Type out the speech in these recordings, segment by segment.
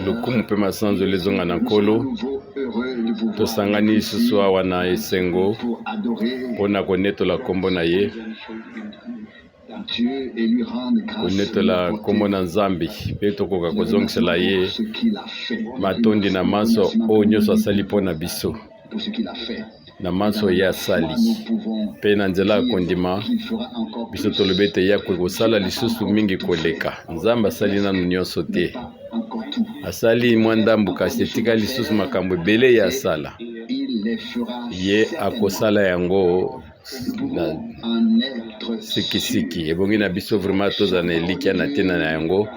Lokumu pe masanzo lezonga na nkolo tosangani lisusu awa na esengo mpona konetola kombo na ye, konetola kombo na Nzambe mpe tokoka kozongisela ye matondi na maso oyo nyonso asali mpona biso na maso ye asali mpe na nzela ya kondima biso tolobi ete ye akoki kosala lisusu mingi koleka. Nzambe asali nanu nyonso te, asali mwa ndambu kasi etika lisusu makambo ebele ye asala, ye akosala yango na sikisiki. Ebongi na biso vraiment tozala na elikya na tena na yango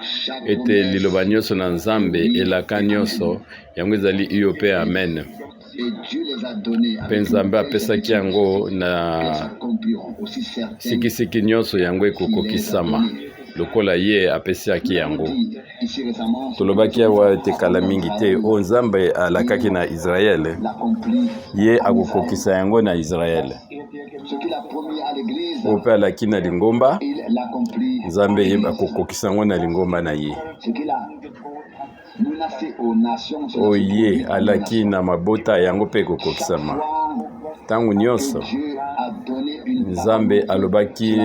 ete liloba nyonso na Nzambe elaka nyonso yango ezali iyo mpe amen. Mpe Nzambe apesaki yango na sikisiki nyonso yango ekokokisama lokola ye apesiaki yango. Tolobaki awa ete kala mingi te oyo Nzambe alakaki na Israele, ye akokokisa yango na Israele. Oyo mpe alaki na lingomba, Nzambe ye akokokisa yango na lingomba na ye. Oyo ye alaki na mabota yango mpe ekokokisama. Ntango nyonso Nzambe alobaki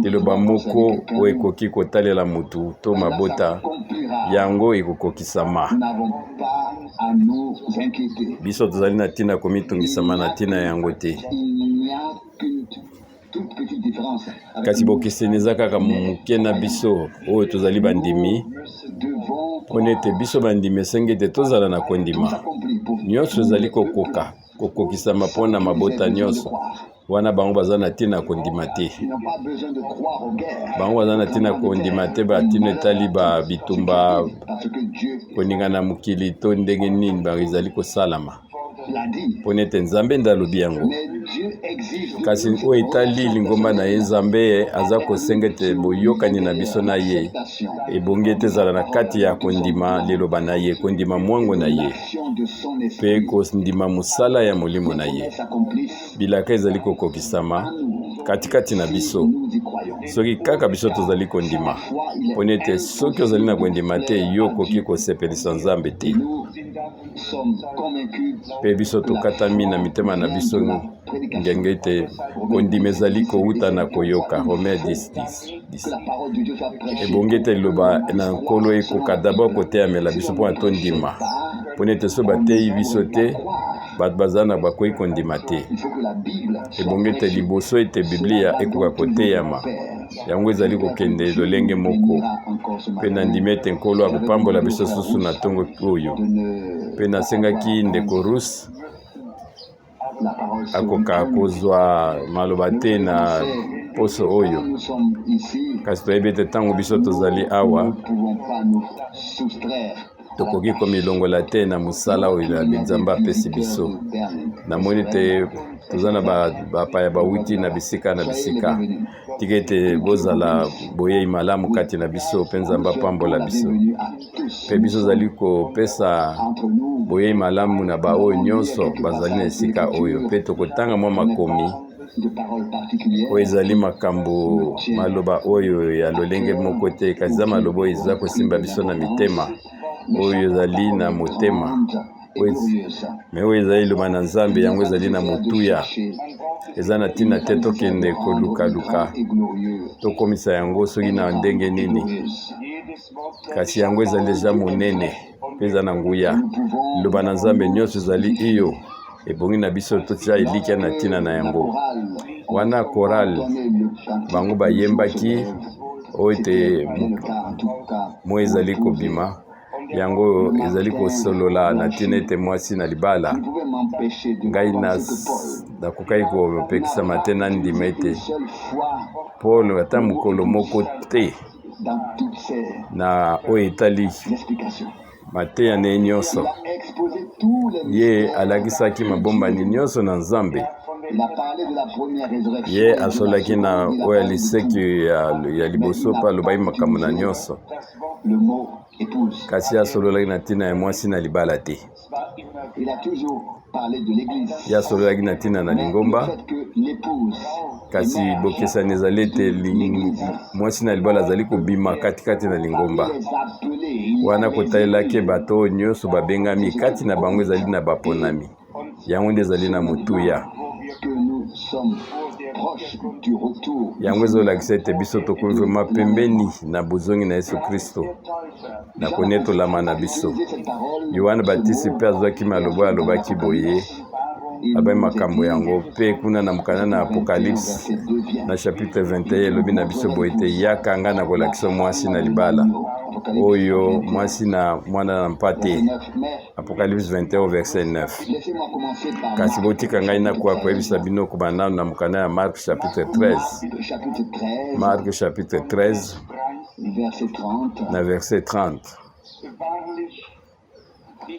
liloba moko oyo ekoki kotalela mutu to mabota yango ekokokisama. Biso tozali na ntina komitungisama na ntina yango te, kasi bokeseni eza kaka moke na biso oyo tozali bandimi, mpona ete biso bandimi esengi ete tozala na kondima. Nyonso ezali kokokisama mpona mabota nyonso wana bango baza na ntina kondima te. Bango baza na ntina kondima te batina etali bitumba koninga na mokili to ndenge nini ezali kosalama, mpona ete Nzambe nde alobi yango. Kasi oyo etali lingomba na ye, Nzambe aza kosenga ete boyokani na biso na ye ebongi ete ezala na kati ya kondima liloba na ye, kondima mwango na ye mpe kondima mosala ya molimo na ye. Bilaka ezali kokokisama katikati na biso soki kaka biso tozali kondima, mpona ete soki ozali na kondima te yo okoki kosepelisa Nzambe te. Mpe biso tokatami na mitema na biso ngenge ete kondima ezali kouta na koyoka. Romains 10:10. Ebongi ete liloba na nkolo ekoka d'abord koteyamela biso mpona tondima, mpona ete so bateyi biso te bato baza na bakoki kondima te. Ebongi ete liboso ete Biblia ekoka koteyama yango ezali kokende lolenge moko, mpe na ndimi ete nkolo akopambola biso susu na ntongo oyo. Mpe nasengaki ndeko Rus akoka kozwa maloba te na poso oyo, kasi toyebi ete ntango biso tozali awa tokoki komilongola te na mosala oyo Nzambe apesi biso. Namoni ete toza na bapaya bawuti na bisika na bisika, tika ete bozala boyei malamu kati na biso mpe Nzambe apambola biso. Mpe biso zali kopesa boyei malamu na baoyo nyonso bazali na esika oyo, mpe tokotanga mwa makomi oyo ezali makambo maloba oyo ya lolenge moko te, kasi eza maloba oyo eza kosimba biso na mitema oyo ezali na motema, me oyo ezali liloba na Nzambe yango ezali na motuya. Eza na ntina te tokende kolukaluka tokomisa yango soki na ndenge nini, kasi yango ezali deja monene mpe eza na nguya. Liloba na Nzambe nyonso ezali iyo, ebongi na biso totia elikya na ntina na yango. Wana choral bango bayembaki oyo ete mo ezali kobima, yango ezali kosolola na ntina ete mwasi na libala. Ngai nakokaki kopekisama te na ndima ete Paul ata mokolo moko te na oyo etali mateya ne nyonso ye alakisaki mabombani nyonso na Nzambe. Ye asolaki na oyo aliseki ya liboso mpe alobaki makambo na nyonso, kasi asololaki na ntina ya mwasi na libala te. Il a toujours parlé de l'église. ya solo yaki na ntina na lingomba kasi bokesani ezali ete mwasi na libala azali kobima katikati na lingomba wana kotalelaki bato oyo nyonso babengami kati na bango ezali na baponami yango nde ezali na motuya yango ezolakisa ete biso tokomi vraimen pembeni na bozongi na Yesu Kristo na konetolama na biso. Yohane Batisi mpe azwaki maloba alobaki boye abai makambo yango mpe kuna na mokanda na Apocalypse na chapitre 21 elobi na biso boye ete yaka nga na kolakisa mwasi na libala oyo mwasi na mwana na mpate. Apocalypse 21 verset 9. Kasi botika ngai nakoya koyebisa bino kobanda na mokanda ya Marc chapitre 13. Marc chapitre 13 na verset 30.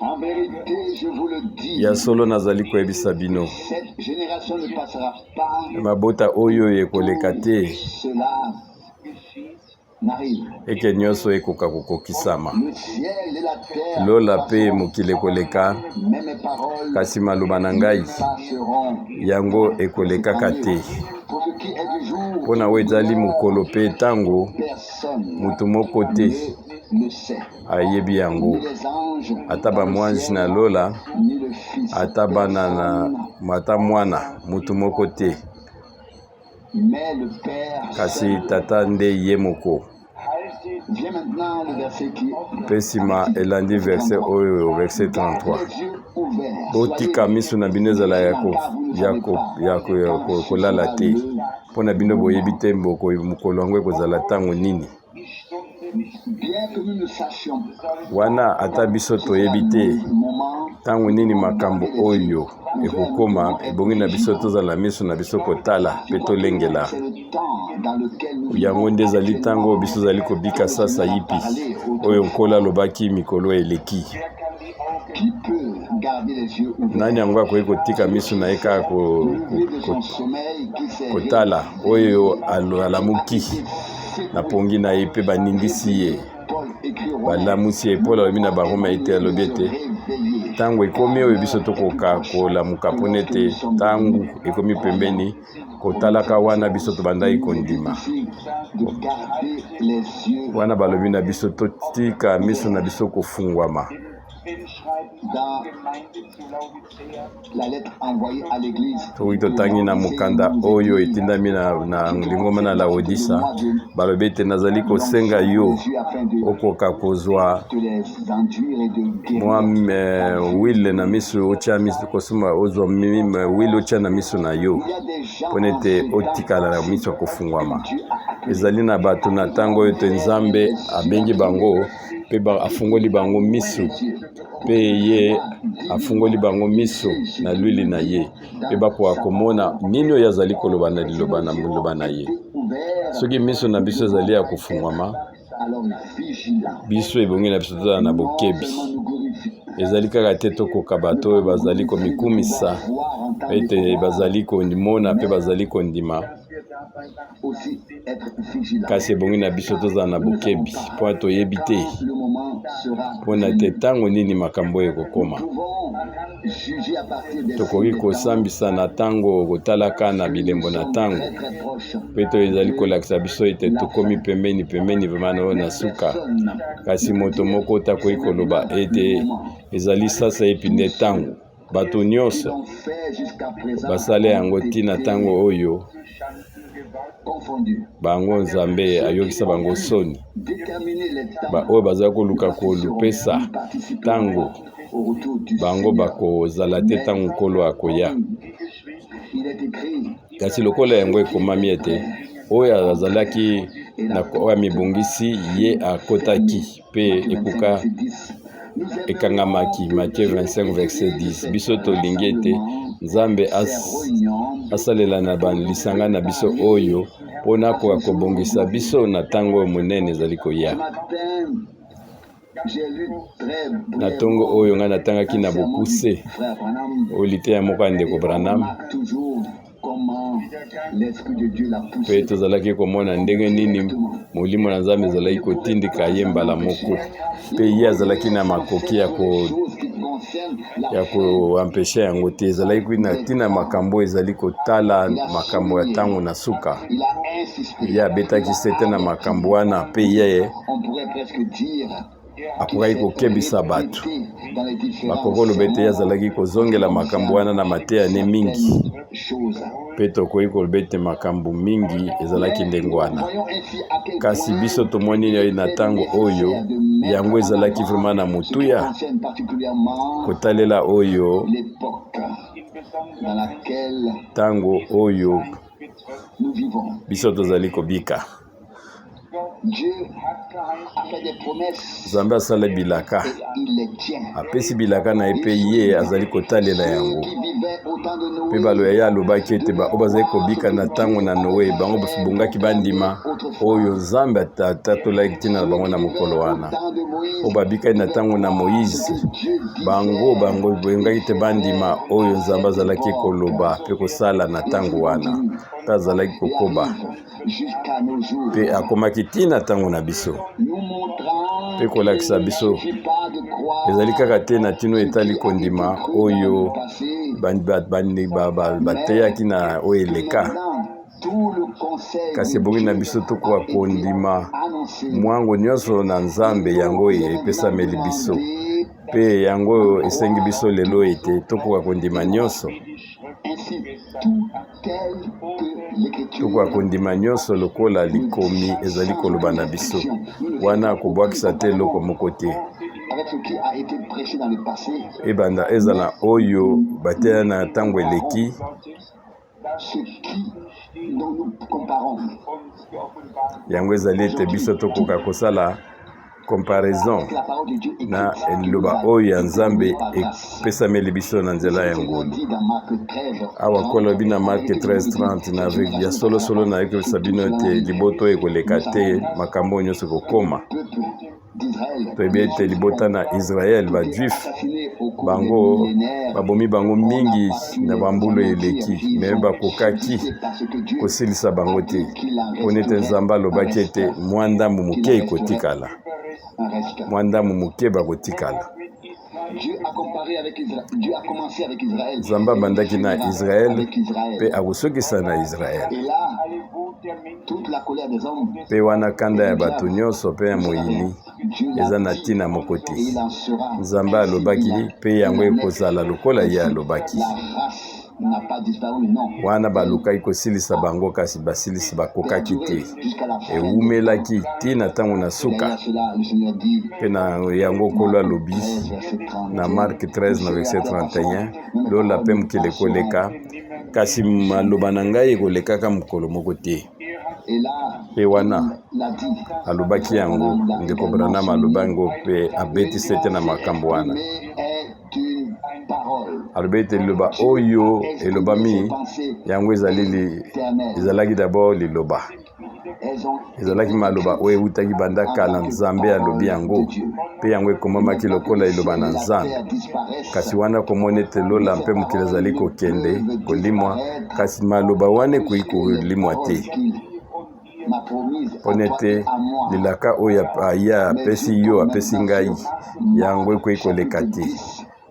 En vérité, je vous le dis, ya solo nazali koyebisa bino cette génération ne passera pas, mabota oyo ekoleka te cela n'arrive. eke nyonso ekoka kokokisama. Le ciel et la terre lola mpe mokili ekoleka mais mes paroles kasi maloba na ngai passeront. yango ekolekaka te. Pour ce qui est du jour, mpo na oyo ezali mokolo mpe ntango personne moto moko te ne le sait. ayebi yango, Ni les anges, ata bamwanzi na lola, ni le Fils. ata bana na ata mwana moto moko te, Mais le Père. kasi tata nde ye moko. Vient maintenant le verset qui mpe nsima elandi verset oyo verset 33. les yeux ouverts. botika miso na bino ezala ya kolala te mpo na bino boyebi te mokolo yango ekozala ntango nini. Bien que nous ne sachions wana ata biso toyebi te moment, ntango nini makambo oyo ekokoma, ebongi na biso tozala miso na biso kotala mpe tolengela. c'est le temps dans lequel nous yango nde ezali ntango oyo biso ezali kobika sasa yipi oyo nkolo alobaki mikolo eleki. qui peut garder les yeux ouverts. nani yango akoki kotika miso na ye kaka Levé de son sommeil qui s'est kotala oyo alamuki na pongi na ye mpe baningisi ye Paul écrit au balamusi ye. Paul alobi na baroma ete alobi ete réveillé. ntango ekomi oyo biso tokoka kolamuka mpona ete ntango ekomi pembeni kotalaka wana biso tobandaki kondima. De garder les yeux wana balobi na biso totika miso na biso kofungwama. dans la lettre envoyée à l'église. soki totangi na mokanda oyo etindami na lingoma na Laodisa, balobi ete nazali kosenga yo Afin de okoka kozwa les enduire et de guérir. mwa wile na miso otya miso kosoma ozwa wile otya na miso na yo Il y a des gens mpona ete otikala na miso ya kofungwama. ezali na bato na ntango oyo te Nzambe abengi bango mpe afungoli bango miso mpe ye afungoli bango miso na lwili na ye mpe bakoka komona nini oyo azali koloba na liloba na ye. soki miso na biso ezali ya kofungwama, alors vigilant. biso ebongi na biso tozala na bokebi. Nous glorifions. ezali kaka te tokoka bato oyo bazali komikumisa ete bazali komona mpe bazali kondima, Aussi être vigilant. kasi ebongi na biso tozala na bokebi mpo toyebi te Le moment sera. mpona ete ntango nini makambo oyo ekokoma. Nous pouvons juger à partir des tokoki kosambisa na ntango kotalaka na bilembo na ntango très très proches. mpe to ezali kolakisa biso ete tokomi pembeni vraimen oyo na suka, kasi moto moko takoki koloba ete ezali sasa epi nde ntango. bato nyonso Ont fait jusqu'à présent basala yango ntina ntango oyo confondu. bango Nzambe ayokisa bango soni, Déterminer les temps. oyo bazali koluka kolupesa ntango Au retour du bango Seigneur. bakozala te ntango nkolo akoya. Il est écrit. kasi lokola yango ekomami ete oyo azalaki na oyo mibongisi ye akotaki mpe ekuka ekangamaki. Matthieu 25 verset 10. biso tolingi ete Nzambe asalela na lisanga na biso oyo mpona akoka kobongisa biso na ntango oyo monene ezali koya. Matin, j'ai lu très na ntongo oyo ngai natangaki na bokuse Frère Branham oyo liteya moko ya ndeko Branham, remarque toujours comment l'Esprit de Dieu l'a mpe poussé. tozalaki komona ndenge nini molimo na Nzambe ezalaki kotindika ye mbala moko, mpe ye azalaki na makoki ya Chose qui concerne ya koampeshe yango te. Ezalaki kuna ntina makambo ezali kotala makambo ya ntango na suka. Ye abetaki sete na makambo wana mpe ye akokaki kokebisa bato. Bakoki koloba ete ye azalaki kozongela makambo wana na mateya ne mingi, mpe tokoki koloba ete makambo mingi ezalaki ndenge wana. Kasi biso tomoni na ntango oyo yango ezalaki vraiment na motuya kotalela oyo ntango oyo biso tozali kobika. Nzambe asala bilaka, apesi bilaka na ye mpe ye azali kotalela yango. Mpe baloya ye alobaki ete oyo bazali kobika na ntango na Noe bango bongaki bandima oyo Nzambe atatolaki ntina na bango na mokolo wana. Oyo babikaki na ntango na Moïse bango bongaki te bandima oyo Nzambe azalaki koloba mpe kosala na ntango wana, mpe azalaki kokoba mpe akomaki ntina ntango na biso mpe kolakisa biso ezali kaka te na ntino etali kondima oyo bateyaki na oyo eleka. Kasi ebongi na biso tokoka kondima mwango nyonso na Nzambe yango epesameli biso, mpe yango esengi biso lelo ete tokoka kondima nyonso. Tokoka kondima nyonso lokola likomi ezali koloba na biso wana akobwakisa te eloko moko te. Ebanda ezala oyo bateya na ntango eleki yango ezali ete biso tokoka kosala comparaison na liloba oyo ya Nzambe epesameli biso na nzela ya ngolu. Awa kolobi na Mark 13:30 na ya solosolo na yekebisa bino ete liboto ekoleka te makambo nyonso kokoma. Toyebi ete libota na Israel bajuif bango babomi bango mingi na bambulu eleki, me bakokaki kosilisa bango te mpona ete Nzambe alobaki ete mwa ndambo moke ekotikala, mwa ndambo moke bakotikala. Nzambe abandaki na Israel mpe akosokisa na Israel, mpe wana kanda ya bato nyonso mpe ya moyini eza na ntina moko te. Nzambe alobaki mpe yango ekozala lokola ye alobaki. Wana balukaki kosilisa bango kasi basilisi bakokaki te, ewumelaki ntina ntango na suka. Mpe na yango Nkolo alobi na Mark 13 na verset 31 lola mpe mokili ekoleka kasi maloba na ngai ekolekaka mokolo moko te. Mpe wana alobaki yango ndeko Branham aloba ngo mpe abeti sete na makambo wana. Alobi ete liloba oyo elobami yango ezalaki d'abord liloba, ezalaki maloba oyo eutaki banda kala Nzambe alobi yango, mpe yango ekomamaki lokola eloba na Nzambe. Kasi wana komona ete lola mpe mokili ezali kokende kolimwa, kasi maloba wana ekoki kolimwa te mpona ete lilaka oyo ye apesi yo apesi ngai yango ekoki koleka te.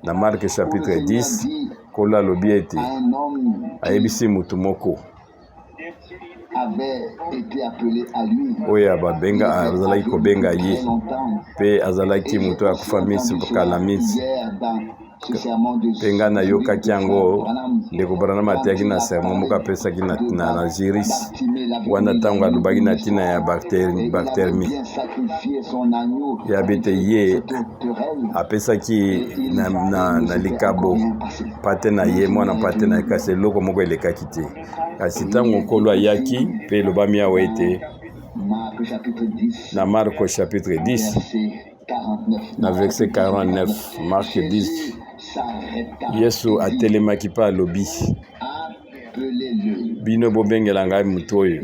Na Mark chapitre 10 Nkolo alobi ete ayebisi mutu moko oyo azalaki kobenga ye mpe azalaki mutu akufa misi kala misi. Mpe ngai nayokaki yango ndeko Branham ateyaki na sermon moko apesaki na Jiris wana ntango alobaki na ntina ya baktermi yabi ete ye apesaki na likabo pate na ye mwana pate na ye, kasi eloko moko elekaki te. Kasi ntango Nkolo ayaki mpe elobami awa ete na Marko chapitre 10 na verset 49, Mark 10 Yesu atelemaki mpe alobi bino bobengela ngai mutu oyo,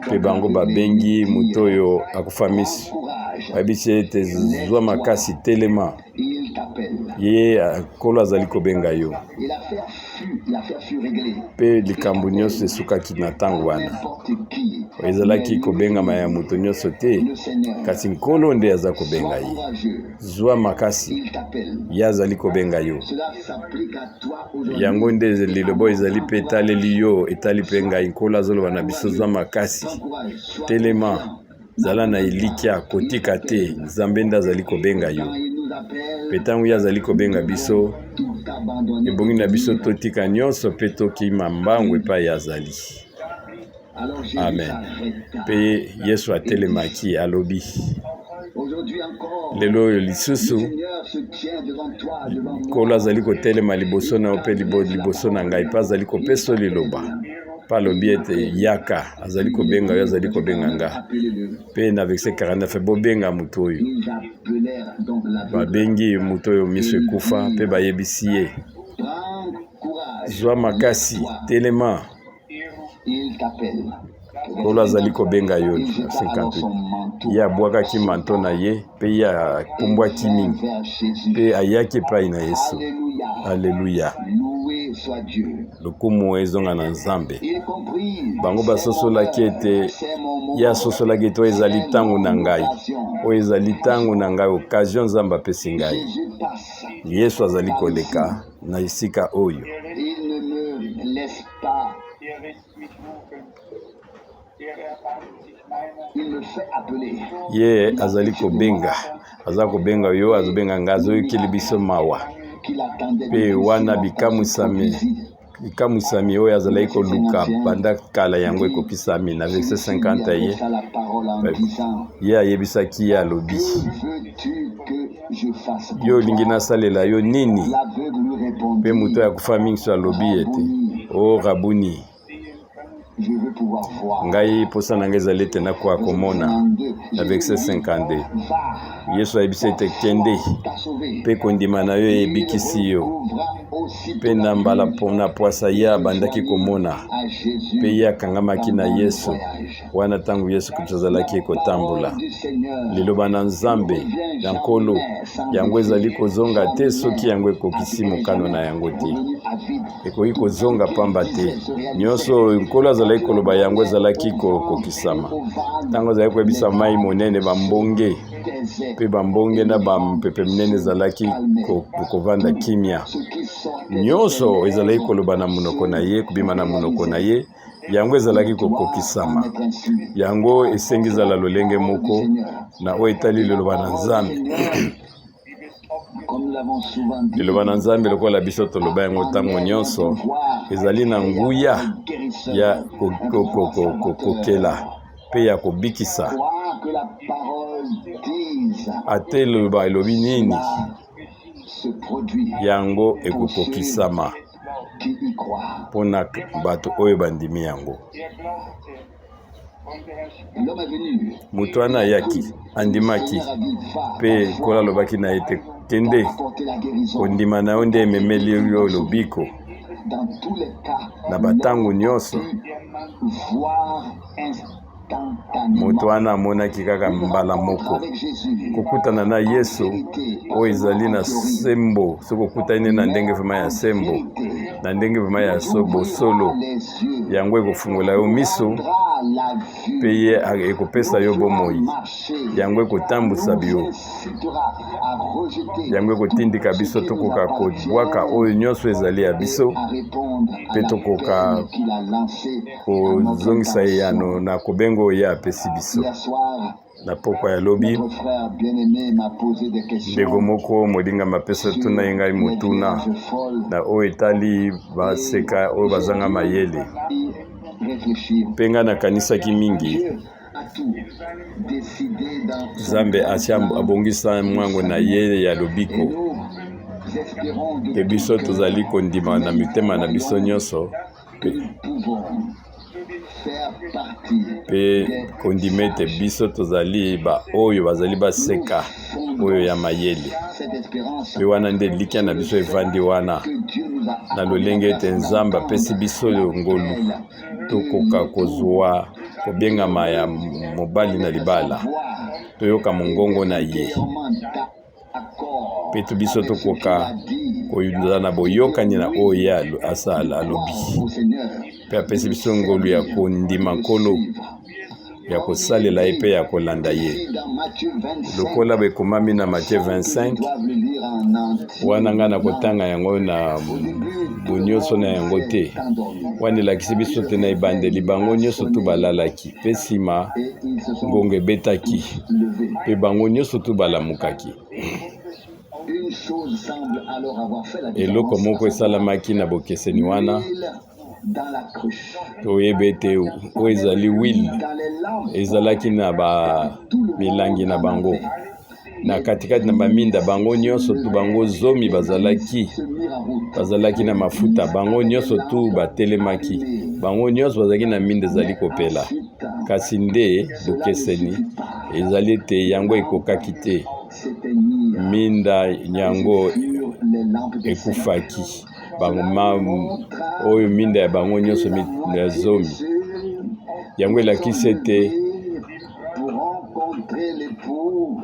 mpe bango babengi mutu oyo akufa misi bayebisi ete zwa makasi telema ye Nkolo azali kobenga yo. Mpe likambo nyonso esukaki na ntango wana ezalaki kobengama ya moto nyonso te, kasi nkolo nde aza kobenga ye. Zwa makasi, ye azali kobenga yo. Yango nde lilobo ezali mpe etaleli yo, etali mpe ngai. Nkolo azoloba na biso zwa makasi, telema, zala na elikya, kotika te, Nzambe nde azali kobenga yo. Mpe ntango ye azali kobenga biso, ebongi na biso totika nyonso mpe tokima mbangu epai azali. Amen. Mpe Yesu atelemaki alobi, lelo oyo lisusu nkolo azali kotelema liboso na yo mpe liboso na ngai, mpe azali kopesa liloba mpe alobi ete yaka, azali kobenga yo, azali kobenga nga. Mpe na verset 49 bobenga moto oyo, babengi moto oyo miso ekufa mpe bayebisi ye, zwa makasi, telema, nkolo azali kobenga yo. 58 ye abwakaki manto na ye mpe ye apumbwaki mingi mpe ayaki epai na Yesu. Alleluya, lokumu ezonga na Nzambe. Bango basosolaki ete ye asosolaki ete oyo ezali ntango na ngai, oyo ezali ntango na ngai, occasion Nzambe apesi ngai. Yesu azali koleka na esika oyo. Ye azali kobenga, aza kobenga yo, azobenga nga, azoyokeli biso mawa. Pe wana bikamwisami oyo azalaki koluka banda kala yango ekokisami. Na verset 50 ye ayebisaki ye alobi, yo olingi nasalela yo nini? Mpe moto ya kufa mingi so alobi ete, o Rabuni, ngai posa na ngai ezali ete nakoka komona. Na verset 52 Yesu ayebisa ete kende mpe kondima na yo ebikisi yo. Mpe na mbala na pwasa ye abandaki komona, mpe ye akangamaki na Yesu wana ntango Yesu Kristo azalaki kotambola. Liloba na Nzambe ya nkolo yango ezali kozonga te soki yango ekokisi mokano na yango te. Ekoki kozonga pamba te. Nyonso nkolo azalaki koloba yango ezalaki kokisama. Ntango azalaki koyebisa mai monene bambonge, mpe bambonge na bampepe minene ezalaki kovanda kimia. Nyonso ezalaki koloba na monoko na ye, kubima na monoko na ye, yango ezalaki kokokisama. Yango esengi ezala lolenge moko na oyo etali liloba na Nzambe. Liloba na Nzambe lokola biso toloba yango ntango nyonso ezali na nguya ya kokela mpe ya kobikisa. Ate liloba elobi nini, yango ekokokisama mpona bato oyo bandimi yango. Moto wana ayaki, andimaki, mpe nkolo alobaki na ye ete kende, kondima na yo nde ememeli yo lobiko. Na batango nyonso moto wana amonaki kaka mbala moko kokutana na Yesu oyo ezali na sembo. Soki okutani na ndenge vrema ya sembo, na ndenge vrema ya bosolo, yango ekofungola yo miso mpe ye ekopesa yo bomoi, yango ekotambusa bio, yango ekotindika biso tokoka kobwaka oyo nyonso ezali ya biso mpe tokoka kozongisa eyano na kobenga oyo ye apesi biso. Na pokwa ya lobi ndeko moko molinga mapesa tuna ye ngai motuna na oyo etali baseka oyo bazanga mayele, mpe ngai nakanisaki mingi Nzambe abongisa mwango na ye ya lobiko ke biso tozali kondima na mitema na biso nyonso mpe kondima ete biso tozali oyo bazali baseka oyo ya mayele. Mpe wana nde likya na biso evandi wana na lolenge ete Nzambe apesi biso ngolu tokoka kozwa kobengama ya mobali na libala, toyoka mongongo na ye mpe biso tokoka koyuza na boyokani na oyo asala alobi, mpe apesi biso ngolu ya kondima nkolo ya kosalela ye mpe ya kolanda ye. Lokola bekomami na Matthieu 25 wana nga na kotanga yango na bonyonso na yango te, wana elakisi biso te na ebandeli bango nyonso tu balalaki mpe nsima ngonga ebetaki mpe bango nyonso tu balamukaki. Eloko moko esalamaki na bokeseni wana toyeba ete oyo ezali wile ezalaki na milangi na bango na katikati na baminda bango nyonso tu bango zomi bazalaki na mafuta, bango nyonso tu batelemaki, bango nyonso bazalaki na minda ezali kopela, kasi nde bokeseni ezali ete yango ekokaki te, minda yango ekufaki, oyo minda ya bango nyonso ya zomi. Yango elakisi ete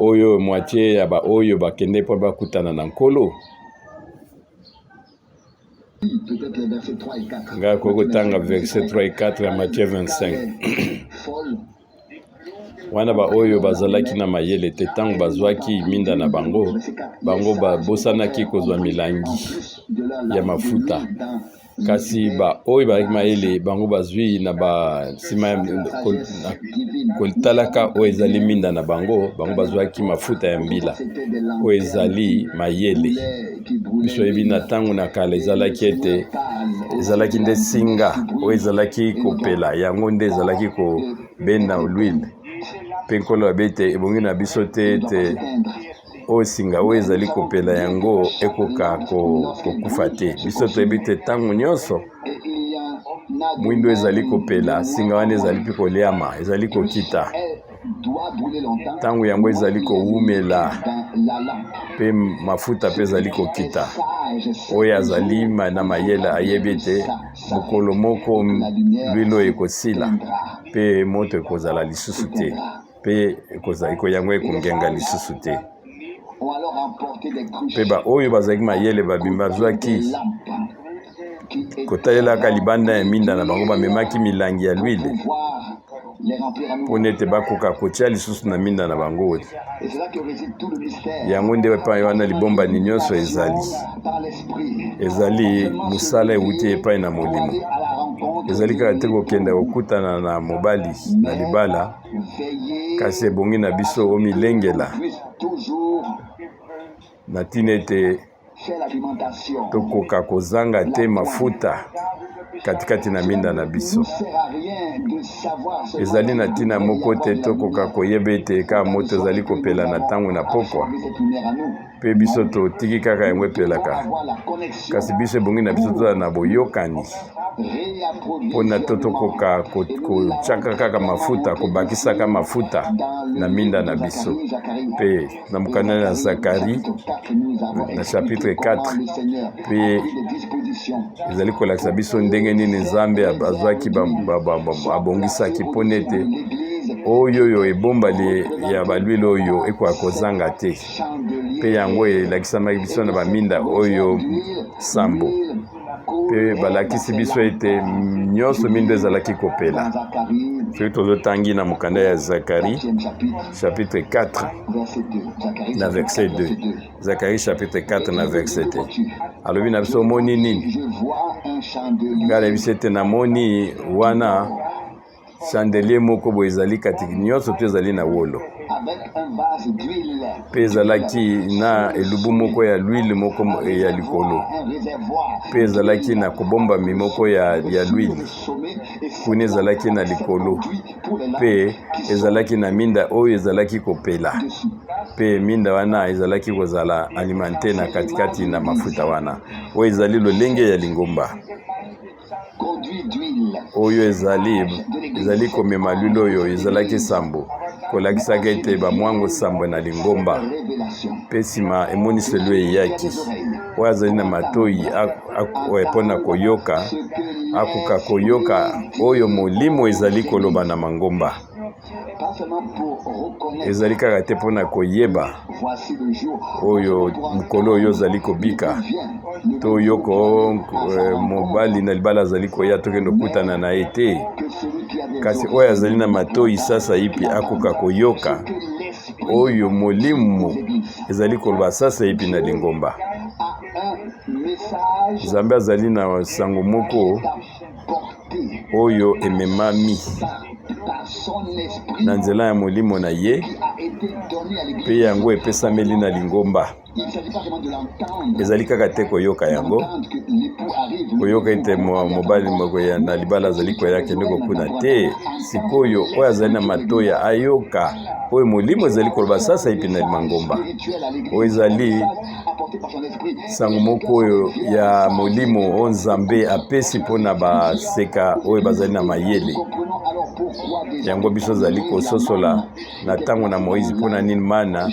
oyo moitié ya oyo bakende mpo bakutana na Nkolo. Nga kokotanga verset 3 et 4 ya Matthieu 25. Wana oyo bazalaki na mayele te, ntango bazwaki minda na bango, bango babosanaki kozwa milangi ya mafuta. Kasi oyo bazalaki mayele bango bazwi na nsima kotalaka oyo ezali minda na bango, bango bazwaki mafuta ya mbila oyo ezali mayele. Biso yebi na ntango na kala ezalaki ete ezalaki nde singa oyo ezalaki kopela, yango nde ezalaki kobenda l'huile. Mpe Nkolo abete ebongi na biso te ete oyo singa oyo ezali kopela yango ekoka kokufa te. Biso toyebi te ntango nyonso mwindo ezali kopela, singa wana ezali mpe koliama, ezali kokita. Ntango yango ezali kowumela mpe mafuta mpe ezali kokita. Oyo azali na mayele ayebi ete mokolo moko l'huile oyo ekosila mpe moto ekozala lisusu te, mpe yango ekongenga lisusu te. Mpe oyo bazalaki mayele bazwaki kotalelaka libanda ya minda na bango, bamemaki milangi ya l'huile mpo nete bakoka kotia lisusu na minda na bango. Yango nde epai wana libombani nyonso ezali mosala ewuti epai na Molimo. Ezali kaka te kokenda kokutana na mobali na libala, kasi ebongi na biso omilengela na ntina ete tokoka kozanga te mafuta katikati na minda na biso. Ezali na ntina moko te tokoka koyeba ete kaka moto ezali kopela na ntango na pokwa, mpe biso totiki kaka yango epelaka. Kasi biso ebongi na biso tozala na boyokani mpona tokoka kotiaka kaka mafuta, kobakisaka mafuta na minda na biso. Mpe na mokanda na Zakari na chapitre 4 mpe ezali kolakisa biso ndenge nini Nzambe azwaki abongisaki mpo nete oyo ebombali ya balwile oyo ekoka kozanga te. Mpe yango elakisamaki biso na baminda oyo sambo, mpe balakisi biso ete nyonso minda ezalaki kopela. Soki tozotangi na mokanda ya Zakari chapitre 4 na verset 2. Zakari chapitre 4 na verset 2. Alobi na biso omoni nini? Nga na biso ete namoni wana chandelier moko boye ezali kati nyonso tu ezali na wolo, mpe ezalaki na elubu moko ya l'huile moko ya likolo, mpe ezalaki na kobombami moko ya l'huile kuna ezalaki na likolo, mpe ezalaki na minda oyo ezalaki kopela, mpe minda wana ezalaki kozala alimente na katikati na mafuta wana oyo ezali lolenge ya lingomba. Oyo ezali komema l'huile oyo ezalaki sambo, kolakisaka ete bamwango sambo na lingomba. Mpe nsima emoniselo eyaki oyo azali na matoi mpona koyoka, akoka koyoka oyo molimo ezali koloba na mangomba. Ezali kaka te mpona koyeba oyo mokolo oyo ozali kobika to yoko mobali na libala azali koya tokende okutana na ye te. kasi oyo azali na matoi sasa ipi akoka koyoka oyo molimo ezali koloba sasa ipi na lingomba. Nzambe azali na sango moko oyo ememami na nzela ya molimo na ye pe yango epesameli na lingomba. Ezali kaka te koyoka yango, koyoka ete mobali moko ya na libala azali koya kende kokuna te. Sikoyo oyo azali na matoya ayoka oyo molimo ezali koloba sasa ipi na lingomba. Oyo ezali sango moko oyo ya molimo oyo Nzambe apesi mpona baseka oyo bazali na mayele. Yango biso azali kososola na ntango na Moïse mpona nini mana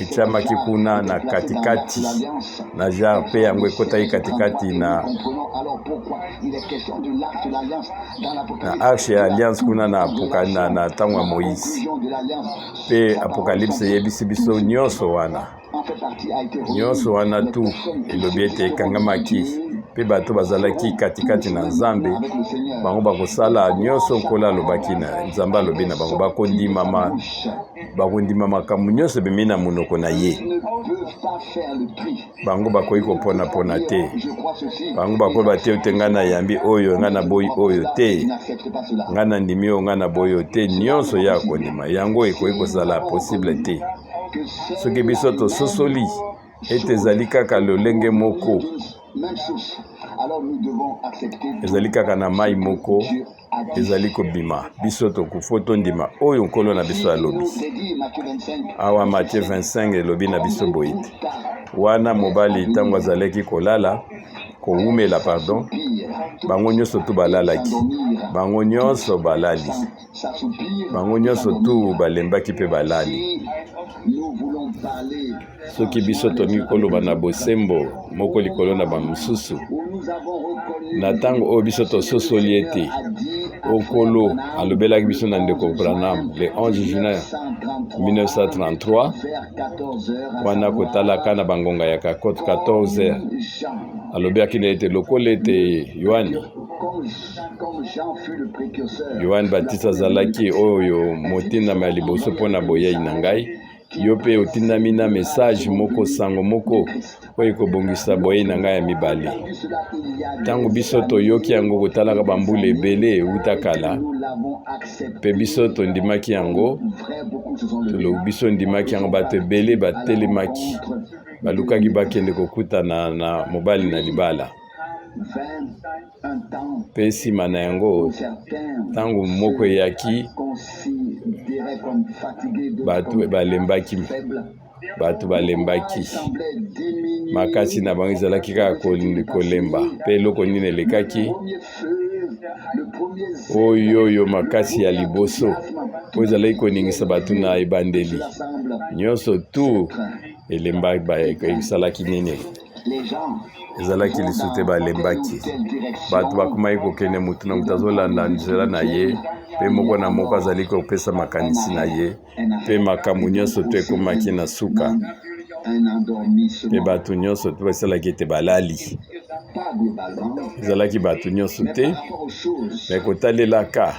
etiamaki kuna na katikati na jar mpe yango ekotaki katikati na arche ya alliance kuna na ntango ya Moïse. Mpe apokalypse eyebisi biso nyonso wana tu elobi ete ekangamaki mpe bato bazalaki katikati na Nzambe, bango bakosala nyonso nkolo alobaki na Nzambe alobi na bango, bakondima makambo nyonso ebemi na monoko na ye. Bango bakoki kopona te, bango bakoloba te ete ngai nayambi oyo ngai naboyi oyo te, ngai nandimi oyo ngai naboyi oyo te, nyonso ya kondima yango ekoki kozala possible te. Soki biso tososoli ete ezali kaka lolenge moko, ezali kaka na mai moko ezali kobima, biso tokufo tondima oyo nkolo na biso alobi. Awa Matthieu 25 elobi na biso boye te, wana mobali ntango azalaki kolala kowumela pardon, bango nyonso tu balalaki, bango nyonso balali, bango nyonso tu balembaki mpe balali. Soki biso tolingi koloba na bosembo moko likolo na bamosusu, na ntango oyo biso tososoli ete okolo alobelaki biso na ndeko Branham le 11 juin 1933 wana kotalaka na bangonga ya 14h, alobelaki na ete lokola ete Yohane Baptiste azalaki oyo motindami ya liboso mpona boyei na ngai, yo mpe otindami na message moko sango moko oyo ekobongisa boyei na ngai ya mibale. Ntango biso toyoki yango kotalaka bambula ebele euta kala, mpe biso tondimaki yango, biso ndimaki yango, bato ebele batelemaki balukaki bakende kokutana na mobali na libala. Mpe nsima na yango ntango moko eyaki, bato balembaki makasi na bango ezalaki kaka kolemba, mpe eloko nini elekaki oyo makasi ya liboso oyo ezalaki koningisa bato na ebandeli nyonso tu elembaki, esalaki nini, ezalaki lisu te balembaki. Bato bakomaki kokende mutu na mutu azolanda nzela na ye, mpe moko na moko azali kopesa makanisi na ye, mpe makambo nyonso tu ekomaki na suka, mpe bato nyonso tu basalaki ete balali. Ezalaki bato nyonso te, me kotalelaka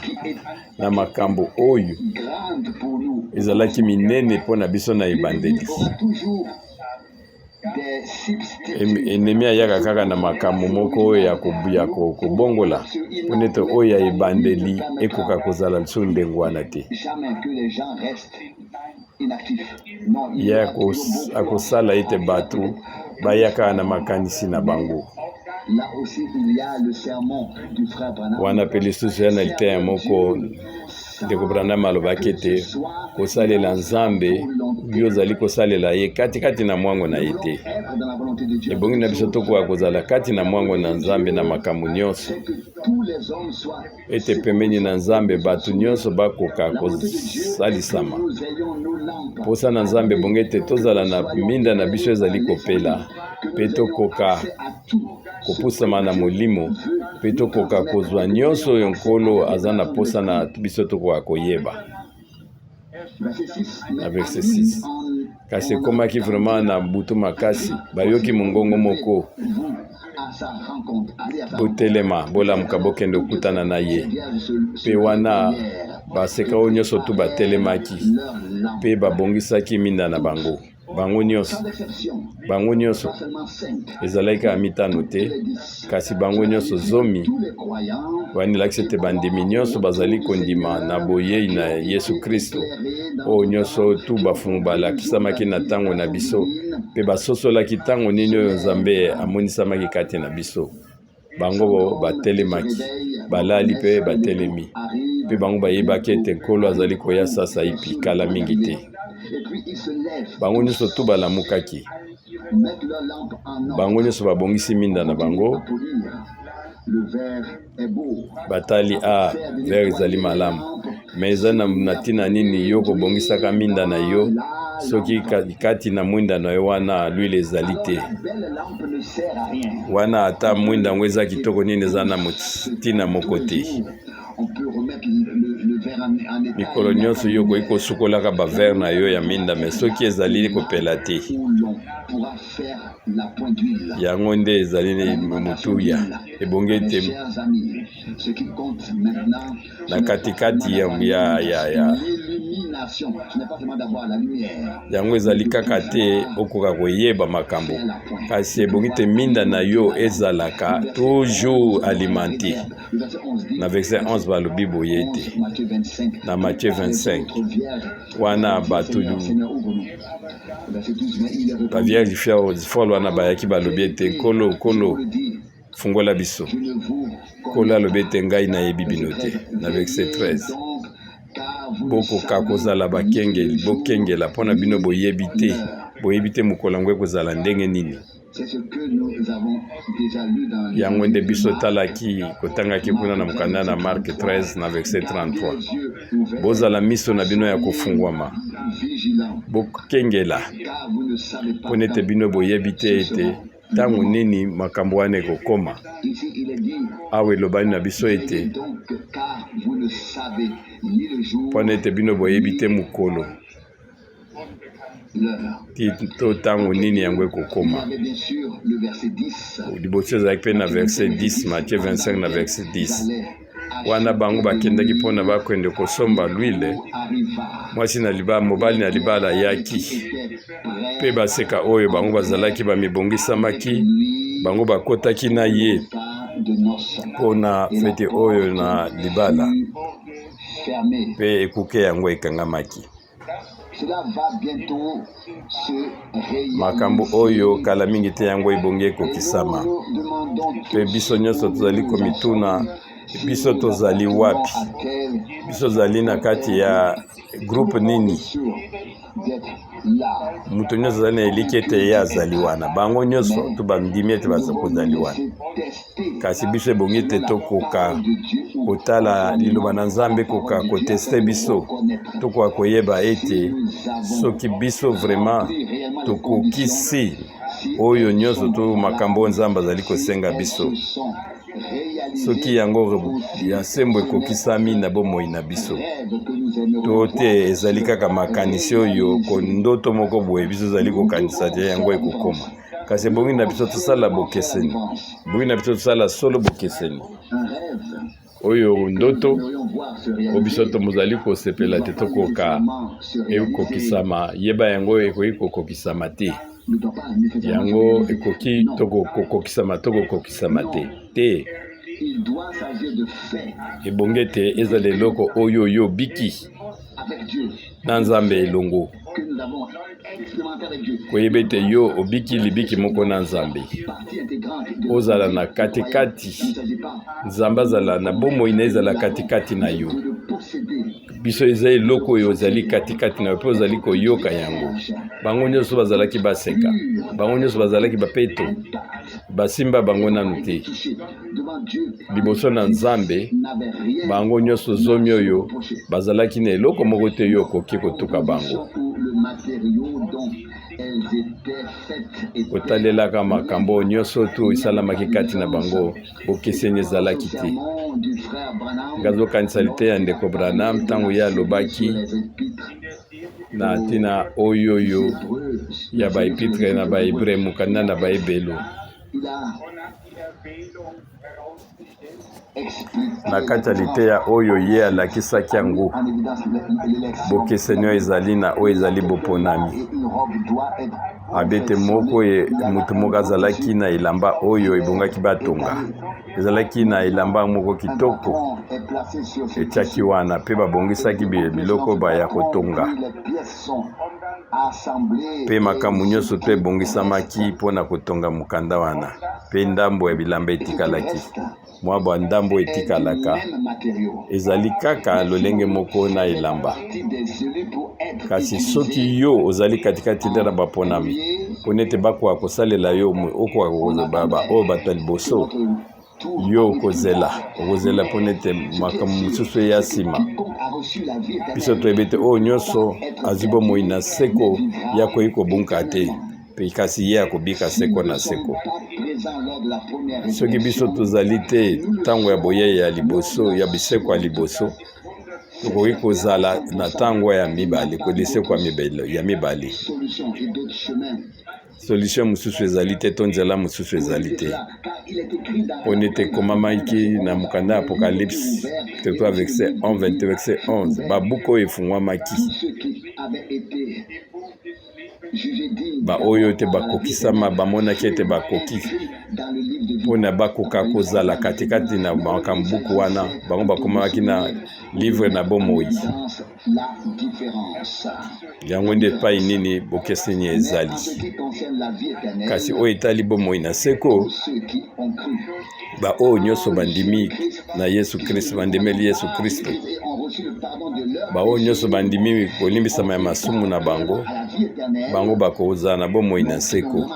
na makambo oyo ezalaki minene mpo na biso na ebandeli. Enemi ayaka kaka na makambo moko oyo ya kobongola mpona ete oyo ya ebandeli ekoka kozala liso ndenge wana te. Ye akosala ete bato bayaka na makanisi na bango. Wana pe lisusu ya na liteya moko ndeko Branham alobaki ete kosalela Nzambe yo ozali kosalela ye katikati na mwango na ye te. Ebongi na biso tokoka kozala kati na mwango na Nzambe na makambo nyonso, ete pembeni na Nzambe bato nyonso bakoka kosalisama. Posa na Nzambe bonge ete tozala na minda na biso ezali kopela, mpe tokoka kopusama na molimo, mpe tokoka kozwa nyonso oyo nkolo aza na posa na biso tokoka koyeba. Na verset 6. kasi ekomaki vraiment na butu makasi bayoki mongongo moko botelema bolamuka bokende okutana na ye mpe wana baseka oyo nyonso tu batelemaki mpe babongisaki minda na bango bango nyonso ezalaki kaka mitano te kasi bango nyonso zomi wanelakisi ete bandimi nyonso bazali kondima na boyei na Yesu Kristo oyo nyonso tu bafungu balakisamaki na ntango na biso mpe basosolaki ntango nini oyo Nzambe amonisamaki kati na biso bango batelemaki balali mpe batelemi mpe bango bayebaki ete Nkolo azali koya sasa ipi kala mingi te bango nyonso tu balamukaki bango nyonso babongisi minda na bango batali verre ezali malamu me eza na ntina nini yo kobongisaka minda na yo soki kati na mwinda na yo wana l'huile ezali te wana ata mwinda yango eza kitoko nini eza na ntina moko te mikolo nyonso yo koki kosukolaka bavere na yo ya minda me soki ezali kopela te yango nde ezali motuya ebongi ete na katikati yango ezali kaka te okoka koyeba makambo kasi ebongi te minda na yo ezalaka toujours alimenté na verset 11 balobi boye te na Matthieu 25 wana bato bavierge folle wana bayaki balobi ete Nkolo fungola biso Nkolo alobi ete ngai nayebi bino te na verset 13 bokoka kozala bakengeli bokengela mpona bino boyebi te mokolo yango ekozala ndenge nini yango nde biso talaki kotangaki kuna na mokanda na Mark 13 na verset 33 bozala miso na bino ya kofungwama bokengela mpona ete bino boyebi te ete ntango nini makambo wana ekokoma awa elobani na biso ete mpona ete bino boyebi te mokolo to ntango nini yango ekokoma liboso ezalaki mpe na verset 10 Matthieu 25 na verset 10 wana bango bakendaki mpona bakende kosomba l'huile mwasi na libala mobali na libala yaki mpe baseka oyo bango bazalaki bamibongisamaki bango bakotaki na ye mpona fete oyo na libala mpe ekuke yango ekangamaki makambo oyo kala mingi te yango ebongi ekokisama mpe biso nyonso tozali komituna biso tozali wapi biso tozali na kati ya groupe nini mutu nyonso azali na eliki ete ye azali wana bango nyonso to bandimi ete baza kozali wana kasi biso ebongi ete tokoka kotala liloba na Nzambe koka koteste biso tokoka koyeba ete soki biso vraiment tokokisi oyo nyonso to makambo Nzambe azali kosenga biso soki yango ya sembo ekokisami na bomoi na biso to te ezali kaka makanisi oyo ndoto moko boye biso ezali kokanisa te yango ekokoma kasi bongi na biso tosala bokeseni bongi na biso tosala solo bokeseni oyo ndoto o biso tomozali kosepela te tokoka ekokisama yeba yango ekoki kokokisama te yango ekoki tokokokisama te ebonge te ezala eloko oyo yo biki na Nzambe elongo koyeba ete yo obiki libiki moko na Nzambe ozala na katikati Nzambe azala na bomoi na ezala katikati na yo biso eza eloko oyo ozali katikati na yo mpe ozali koyoka yango bango nyonso bazalaki baseka bango nyonso bazalaki bapeto basimba bango nanu te liboso na Nzambe bango nyonso zomi oyo bazalaki na eloko moko te yo okoki kotuka bango kotalelaka makambo nyonso tu esalamaki kati na bango bokeseni ezalaki te ngazokanisa lite ya ndeko Branham ntango ye alobaki na tina oyoyo ya ba epitre na ba hébreu mukanda na ba ebelo na kati ya liteya oyo ye alakisaki yango bokeseni oyo ezali na oyo ezali boponami abete moko mutu moko azalaki na elamba oyo ebongaki batonga ezalaki na elamba moko kitoko etiaki wana mpe babongisaki biloko baya kotonga mpe makambo nyonso to ebongisamaki mpona kotonga mokanda wana mpe ndambo ya bilamba etikalaki mwa bwa ndambo etikalaka ezali kaka lolenge moko na elamba kasi soki yo ozali katikati nde na baponami mpona ete bakoka kosalela yo okoka oyo bato ya liboso yo okozela mpona ete makambo mosusu eya nsima biso toyebi ete oyo nyonso azwi bomoi na seko ya koyi kobunka te mpe kasi ye akobika seko na seko soki biso tozali te ntango ya boyei ya liboso ya biseko ya liboso tokoki kozala na ntango ya mibale kodeseko ya mibale solution mosusu ezali te to nzela mosusu ezali te mpona ete ekomamaki na mokanda ya apocalypse territoire verset 1 21 verset 11 babuku oyo efungwamaki baoyo te bakokisama bamonaki ete bakoki mpona bakoka kozala katikati na makambo buku wana bango bakomamaki na livre na bomoi yango nde epai nini bokeseni ezali kasi oyo etali bomoi na seko baoyo nyonso bandimi na Yesu Kristo bandimeli Yesu Kristo baoyo nyonso bandimi kolimbisama ya masumu na bango bango bakozala na bomoi na seko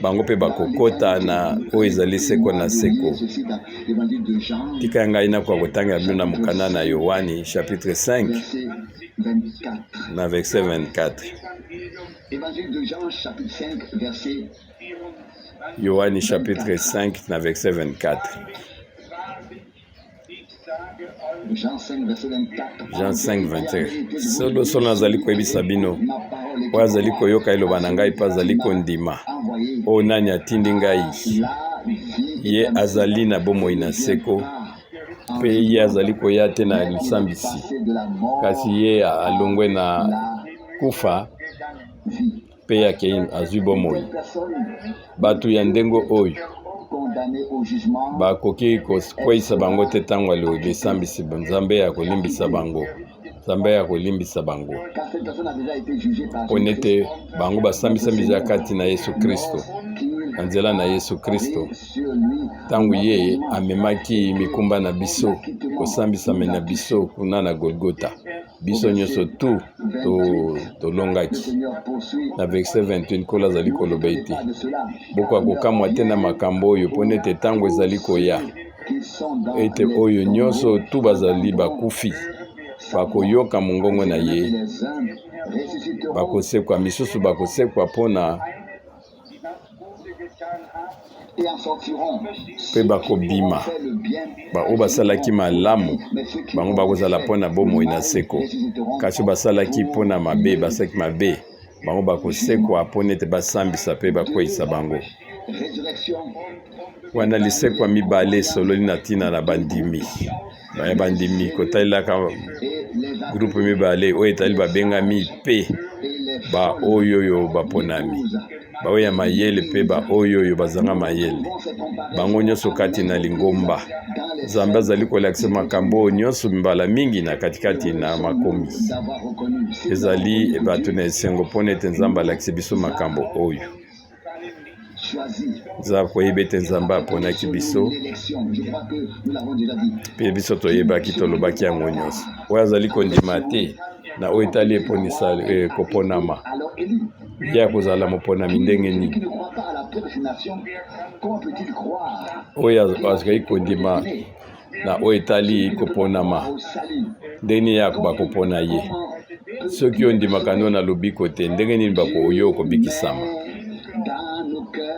bango mpe bakokota na oyo ezali seko na seko tika ya ngai nakoka kotangela bino na mokanda na Yohani chapitre 5 na verset 24 Yohani chapitre 5 na verset 24 Jean 5 21 solo azali koyebisa bino oyo azali koyoka eloba na ngai mpe azali kondima oyo nani atindi ngai ye azali na bomoi na seko mpe ye azali koya te na lisambisi kasi ye alongwe na kufa mpe akei azwi bomoi bato ya ndenge oyo bakoki kokweyisa bango te ntango alisambisi nzambe ya kolimbisa bango mpona ete bango basambisambisa kati na Yesu Kristo na nzela na Yesu Kristo ntango ye amemaki mikumba na biso kosambisama na biso kuna na Golgota biso nyonso tu tolongaki na verset 21 nkolo azali koloba ete bokoka kokamwa te na makambo oyo mpona ete ntango ezali koya ete oyo nyonso tu bazali bakufi bakoyoka mongongo na ye bakosekwa misusu bakosekwa mpona mpe bakobima baoyo basalaki malamu bango bakozala mpona bomoi na seko kasi basalaki mpona mabe basalaki mabe bango bakosekwa mpona ete basambisa mpe bakweyisa bango wana lisekwa mibale esololi na ntina na bandimi baya bandimi kotalelaka grupe mibale oyo etali babengami mpe baoyo oyo baponami baoyo ya mayele mpe baoyo oyo bazanga mayele bango nyonso kati na lingomba nzambe azali kolakisa makambo oyo nyonso mbala mingi na katikati na makomi ezali bato na esengo mpona ete nzambe alakisi biso makambo oyo za koyeba ete nzambe aponaki biso mpe biso toyebaki tolobaki yango nyonso oyo azali kondima te na oyo etali eponisa koponama ye akozala moponami ndenge nini oyo azali kondima na oyo etali koponama ndenge nini ye akoba kopona ye soki ondimaka nde nalobi te ndenge nini bakoyo okobikisama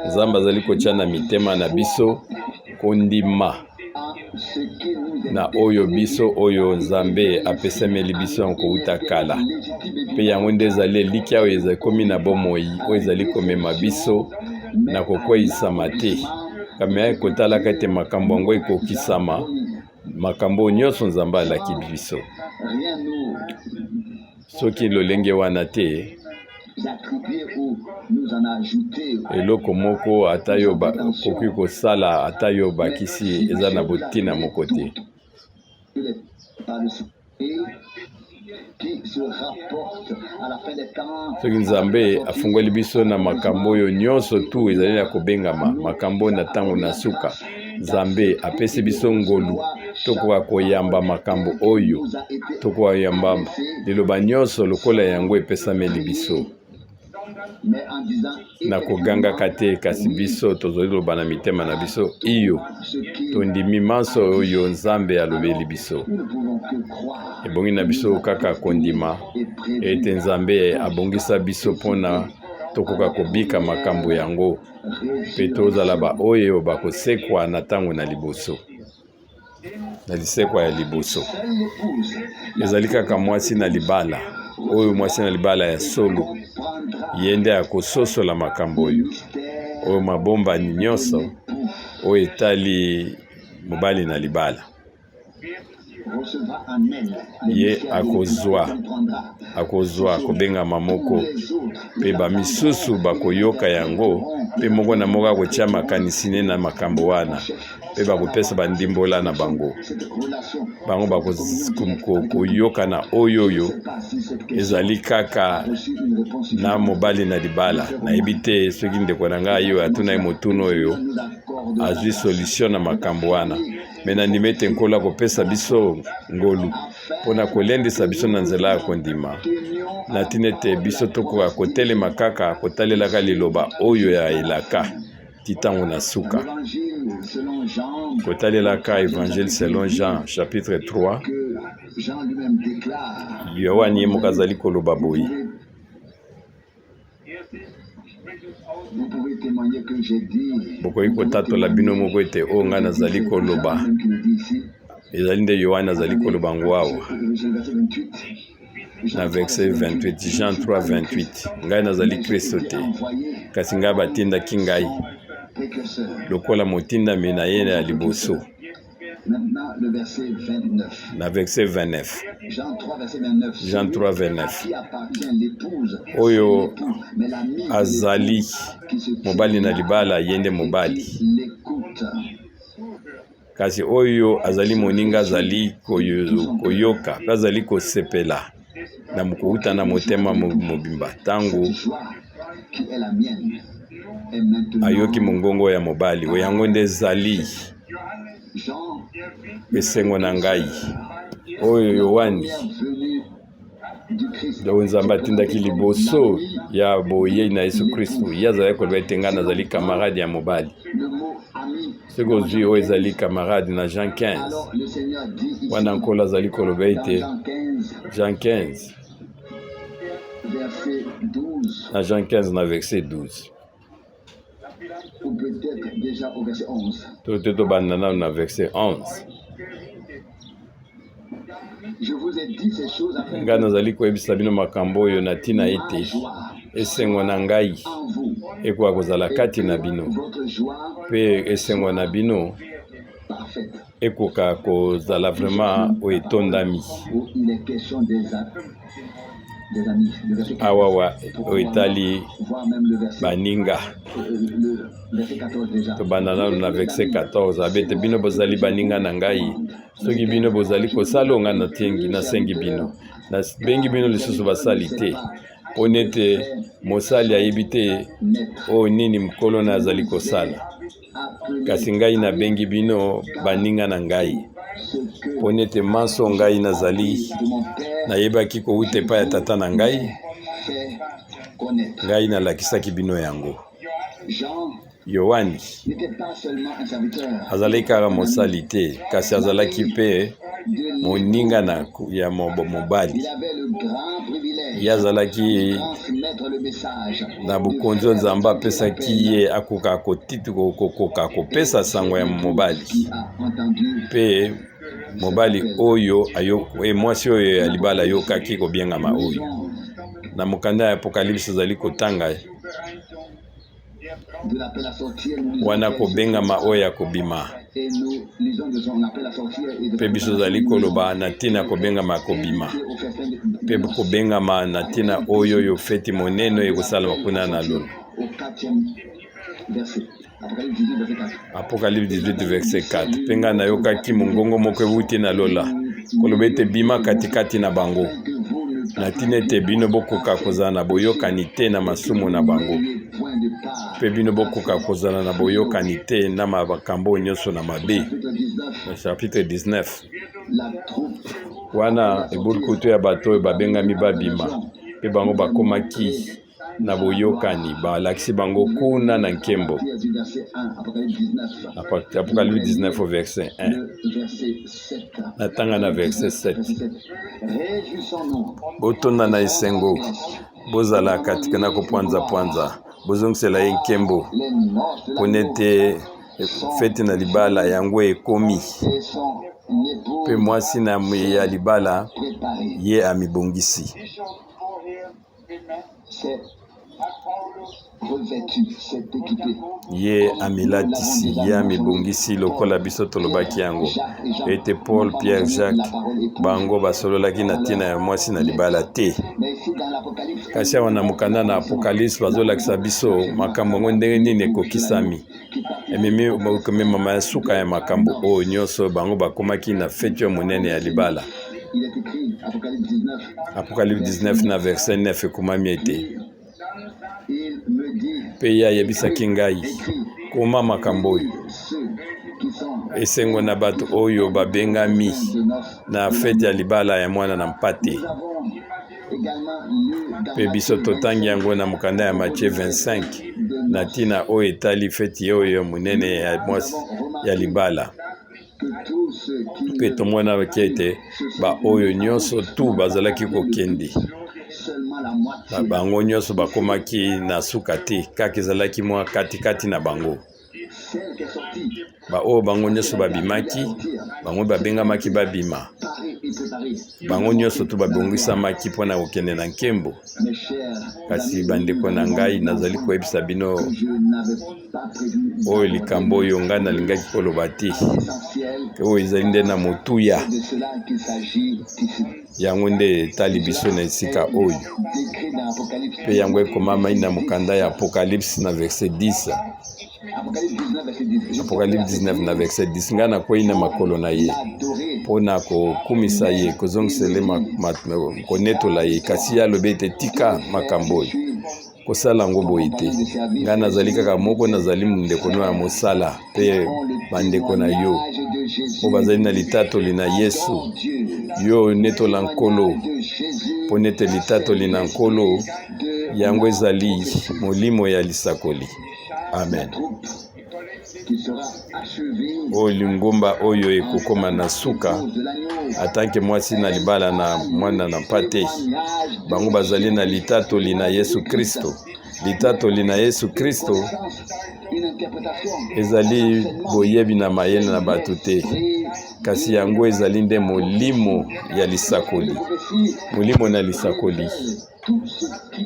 nzambe azali kotya na mitema na biso kondima na oyo biso oyo nzambe apesameli biso yango uta kala pe yango nde ezali eliki oyo ezali komi na bomoi oyo ezali komema biso na kokweyisama te kame kotalaka ete makambo yango ekokisama makambo nyonso nzambe alaki biso soki lolenge wana te eloko moko ata yo koki kosala ata yo bakisi eza na botina moko te soki nzambe afungoli biso na makambo oyo nyonso tu ezali na kobengama makambo na ntango na suka nzambe apesi biso ngolu tokoka koyamba makambo oyo tokoka koyamba liloba nyonso lokola yango epesameli biso na kogangaka te kasi biso tozali loba na mitema na biso iyo tondimi manso oyo nzambe alobeli biso ebongi na biso kaka kondima ete nzambe abongisa biso mpona tokoka kobika makambo yango mpe tozala baoyo bakosekwa na ntango na liboso na lisekwa ya liboso ezali kaka mwasi na libala oyo mwasi na libala ya solo ye nde akososola makambo oyo mabomba nyonso oyo etali mobali na libala ye akozwa kobengama moko mpe bamisusu bakoyoka yango mpe moko na moko akotia makanisi ne na makambo wana mpe bakopesa bandimbola na bango bakoyoka na oyo ezali kaka na mobali na libala nayebi te soki ndeko na ngai oyo atuna ye motuna oyo azwi solution na makambo wana me nandimi ete nkola kopesa biso ngolu mpona kolendisa biso na nzela ya kondima na ntina ete biso tokoka kotelema kaka kotalelaka liloba oyo ya elaka ti ntango na suka kotalelaka évangile selon Jean chapitre 3 yohani ye moko azali koloba boye bokoki kotatola bino moko ete oyo ngai nazali koloba ezali nde yohani azali koloba ngo awa na verset 28 Jean 3:28 ngai nazali kristo te kasi ngai batindaki ngai lokola motindami na ye ya liboso na verset 29 Jean 3:29 oyo azali mobali na libala yende mobali kasi oyo azali moninga azali koyoka azali kosepela na mokouta na motema mobimba ntango ayoki mongongo ya mobali oyo yango nde ezali esengo na ngai oyo yohani donc nzambe atindaki liboso ya boyei na yesu kristu ye azalaki koloba ete ngai nazali camarade ya mobali soki ozwi oyo ezali camarade na Jean 15 wana nkolo azali koloba ete Jean 15 na Jean 15 na verset 12 ou peut-être déjà au verset 11. na verset 11 Je vous ai dit ces choses afin ngai nazali koyebisa bino makambo oyo na ntina ete esengo na ngai ekoka kozala kati na bino mpe esengo na bino ekoka kozala vraiment oyo etondami awawa oyo etali baninga tobanda nano na verset 14 abete bino bozali baninga na ngai soki bino bozali kosala oyo ngai nasengi bino nabengi bino lisusu basali te mpo nete mosali ayebi te oyo nini mokolo na azali kosala kasi ngai nabengi bino baninga na ngai mpo nete manso ngai nazali nayebaki kouta epai ya tata na ngai ngai nalakisaki bino yango yohani azalaki kaka mosali te kasi azalaki mpe moninga ya mobali ye azalaki na bokonzi nzambe apesaki ye akoka kokoka kopesa sango ya mobali mpe mobali oyo ayo mwasi oyo ya libala ayokaki kobengama oyo na mokanda ya Apocalypse ezali kotanga wana kobengama oyo ya kobima pe biso ezali koloba na ntina kobengama kobima pe kobengama na ntina oyo yo feti monene ekosalama kuna na lolo. Apocalypse 18 verset 4 penga na yokaki mongongo moko ewuti na lola koloba ete bima katikati na bango na ntina ete bino bokoka kozala na boyokani te na masumu na bango pe bino bokoka kozala na boyokani te na makambo nyonso na mabe. Chapitre 19 wana ebulukutu ya bato oyo babengami babima pe bango bakomaki na boyokani balakisi bango kuna na nkembo. Apocalypse 19 verset 1 natanga na verset 7 botonda na esengo bozala katika na kopwanza bozongisela ye nkembo ponete fete na libala yango ekomi pe mwasi na ya libala ye amibongisi ye amilatisi ye amibongisi lokola biso tolobaki yango ete Paul, Pierre, Jacques bango basololaki na ntina ya mwasi na libala te. Kasi awa na mokanda na Apocalypse bazolakisa biso makambo yango ndenge nini ekokisami ememi mama ya suka ya makambo oyo nyonso bango bakomaki na feti ya monene ya libala. Apocalypse 19 na verset 9 ekomami ete pe ya yebisaki ngai koma makambo oyo esengo na bato oyo babengami na feti ya libala ya mwana na mpate. Pe biso totangi yango na mokanda ya Matthieu 25 na ntina oyo etali feti oyo monene ya mwasi ya libala. Pe tomona bakete ba oyo nyonso tu bazalaki kokende bango nyonso bakomaki na suka te kaka ezalaki mwa katikati na bango. Ba oyo bango nyonso babimaki bango babengamaki babima bango nyonso tu babongisamaki mpona kokende na nkembo. Kasi bandeko na ngai nazali koyebisa bino oyo likambo oyo ngai nalingaki koloba te oyo ezali nde na motuya yango nde etali biso na esika oyo pe yango ekomama na mokanda ya Apocalypse na verset 10. Apocalypse 19 na verset 10 ngai nakwei na makolo na ye mpona kokumisa ye kozongisele konetola ye kasi ye alobi ete tika makambo oyo kosala yango boye te. Ngai nazali kaka moko nazali ndeko no ya mosala pe bandeko na yo oyo bazali na litatoli na Yesu yo netola nkolo mpo nete litatoli na nkolo yango ezali molimo ya lisakoli. Amen. Oyo lingomba oyo ekokoma na suka atanke mwasi na libala na mwana na mpate bango bazali na litatoli na Yesu Kristo. Litatoli na Yesu Kristo ezali boyebi na mayele na bato te kasi yango ezali nde molimo ya lisakoli. Molimo na lisakoli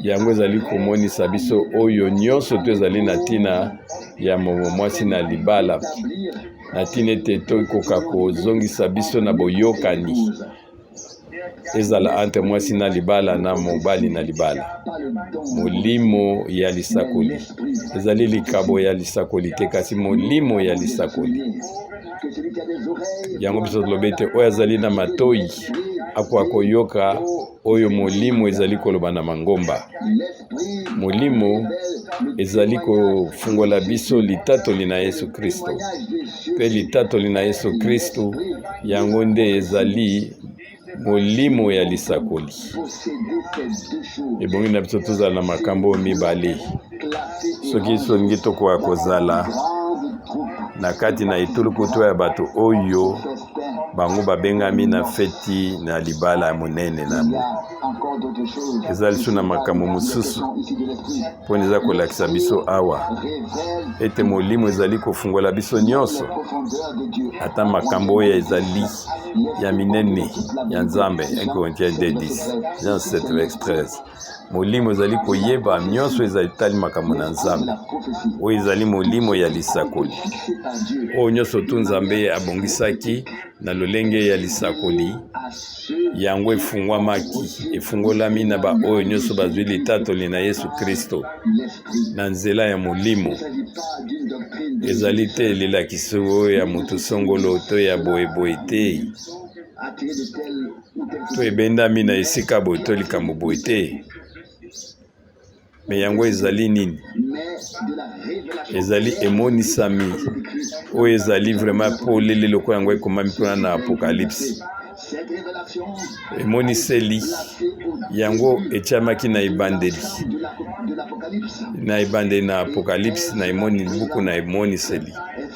yango ezali komonisa biso oyo nyonso to ezali na ntina ya mwasi na libala na ntina ete tokoka kozongisa biso na boyokani ezala entre mwasi na libala na mobali na libala. Molimo ya lisakoli ezali likabo ya lisakoli te kasi molimo ya lisakoli yango biso tolobi ete oyo azali na matoi akoka koyoka oyo molimo ezali koloba na mangomba. Molimo ezali kofungola biso litatoli na Yesu Kristo pe litatoli na Yesu Kristo yango nde ezali molimo ya lisakoli. Ebongi na biso tozala na makambo mibale soki solingi tokoka kozala na kati na etulukutu ya bato oyo bango babengami na feti na libala ya monene na Il y a encore d'autres choses. eza lisu na makambo mosusu mpo eza kolakisa biso awa Révèle ete molimo ezali kofungola biso nyonso les profondeurs de Dieu. ata makambo oyo ezali ya minene ya nzambe 1 Corinthiens 2:10 Jean 7:13 molimo ezali koyeba nyonso ezali tali makambo na nzambe La prophétie oyo ezali molimo ya lisakoli fixée par Dieu oyo nyonso tu nzambe abongisaki na lolenge ya lisakoli à ceux yango efungolami na baoyo nyonso bazwi litatoli na Yesu Kristo l'esprit. na nzela ya molimo Il ne s'agit pas d'une doctrine de ezali te elelakisi oyo ya motu songolo to ya boyeboye te attirer de telle ou telle to ebendami na esika boye to likambo boye te me yango ezali nini mais de la révélation ezali emonisami oyo ezali vraiment po lele lokola yango ekomami mpona na apokalypse cette révélation emoniseli yango etiamaki na ebandeli de l'Apocalypse na ebandeli na apokalypse na emoni buku na emoniseli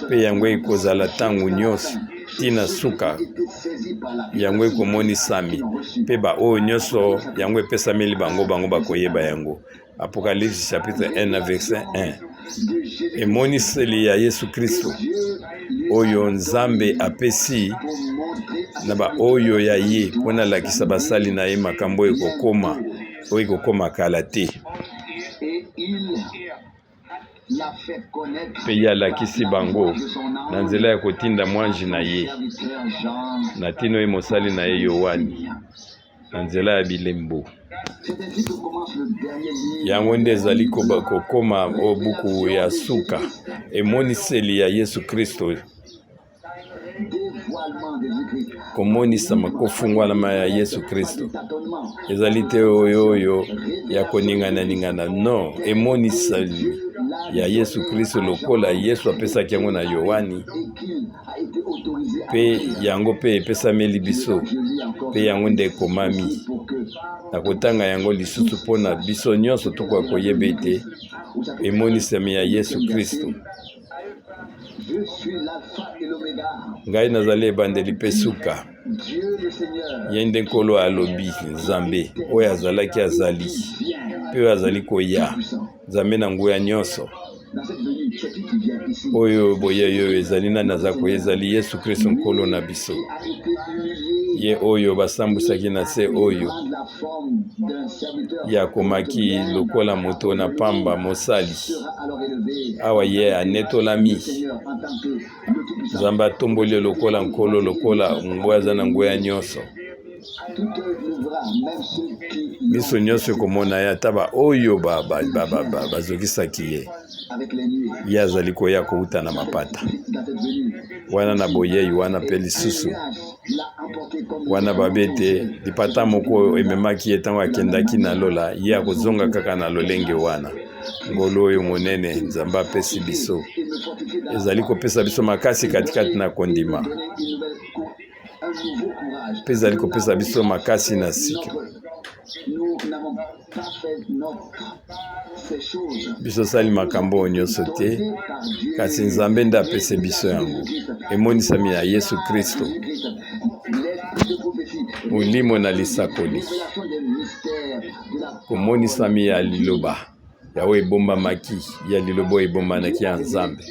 mpe yango ekozala ntango nyonso ntina suka était saisie par la yango ekomonisami mpe baoyo nyonso yango epesameli bango bakoyeba yango apokalypse chapitre 1 na verset 1 de Jésus emoniseli ya Yesu Kristo oyo nzambe apesi pour montrer à na baoyo ya ye mpo na lakisa basali na ye makambo oyo ekokoma kala te et il l'a fait connaître mpe ye alakisi bango de son na ange nzela ya kotinda mwanji na ye serviteur Jean. na ntina oyo mosali na ye Yohani na nzela ya bilembo C'est ainsi que commence le dernier livre yango nde ezali kokoma o buku ya suka emoniseli ya Yesu Kristo dévoilement des Écritures. komonisama kofungwalama ya Yesu Kristo Tâtonnement. ezali te oyo ya koningana no emoniseli ya Yesu Kristo lokola Yesu apesaki yango na Yohani Et qu'il a été autorisé à mpe yango mpe epesameli biso je lis encore mpe yango nde ekomami pour que na kotanga yango lisusu mpo na biso nyonso tokoka koyeba ete emonisami ya Yesu Kristo je suis l'alpha et l'oméga, ngai nazali ebandeli mpe suka Dieu le Seigneur, ye nde nkolo alobi nzambe oyo azalaki azali mpe oyo azali koya nzambe na nguya nyonso dans cette venue, c'est lui qui vient ici, oyo boye oyo ezali nani aza koya ezali Yesu Kristo nkolo na biso a été humilié, ye oyo basambwisaki na se oyo prendre la forme d'un serviteur, ye akomaki lokola moto na pamba mosali sera alors élevé. awa ye anetolami Seigneur, en tant que le Tout-Puissant, nzambe atomboli lokola nkolo lokola ngwe aza na nguya nyonso tout œil le verra, même ceux qui biso nyonso ekomona ye ata baoyo bazokisaki ye avec les nuées, ye azali koya kouta na mapata dans cette venue, wana na boyei wana mpe lisusu nuage l'a emporté comme wana babi ete lipata moko ememaki ye ntango akendaki na lola ye akozonga kaka na lolenge wana ngolo oyo monene nzambe apesi biso il me fortifie dans ezali kopesa biso makasi katikati na kondima donner un nouveau courage. mpe ezali kopesa biso makasi na sika Nous n'avons pas fait ces choses biso osali makambo oyo nyonso te par Dieu. kasi nzambe nde apesi biso yango emonisami ya Yesu Kristo L'esprit de prophétie, molimo na lisakoli révélation des mystères de la komonisami ya liloba yawe ebombamaki ya liloba oyo ebombanaki ya nzambe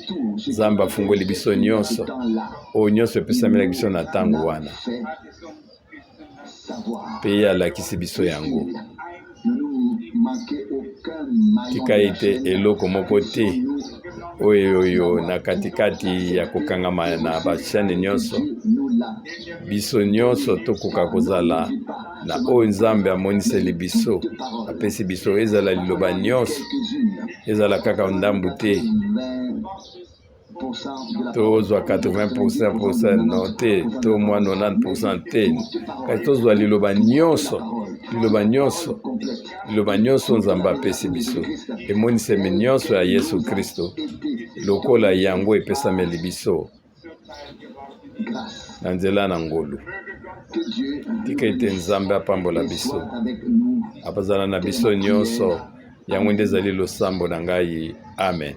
nzambe afungoli biso nyonso temps-là oyo nyonso epesamelaki biso na ntango wana fait savoir. mpe ye alakisi biso yango Ne nous manquez aucun maillon tika de la ete chaîne. eloko moko te oyo na katikati ya kokangama na bashane nyonso Nous l'a biso nyonso tokoka kozala na oyo nzambe amoniseli biso apesi biso ezala liloba nyonso quelques-unes, ezala kaka ndambu te 20% de la tozwa 80% no te to mwa 90% te kasi tozwa liloba nyonso liloba nyonso nzambe apesi biso emonisemi nyonso ya Yesu Kristo lokola yango epesameli biso grâce. na nzela na ngolu Que Dieu tika ete nzambe apambola biso soit avec nous. apazala na biso nyonso yango nde ezali losambo na ngai amen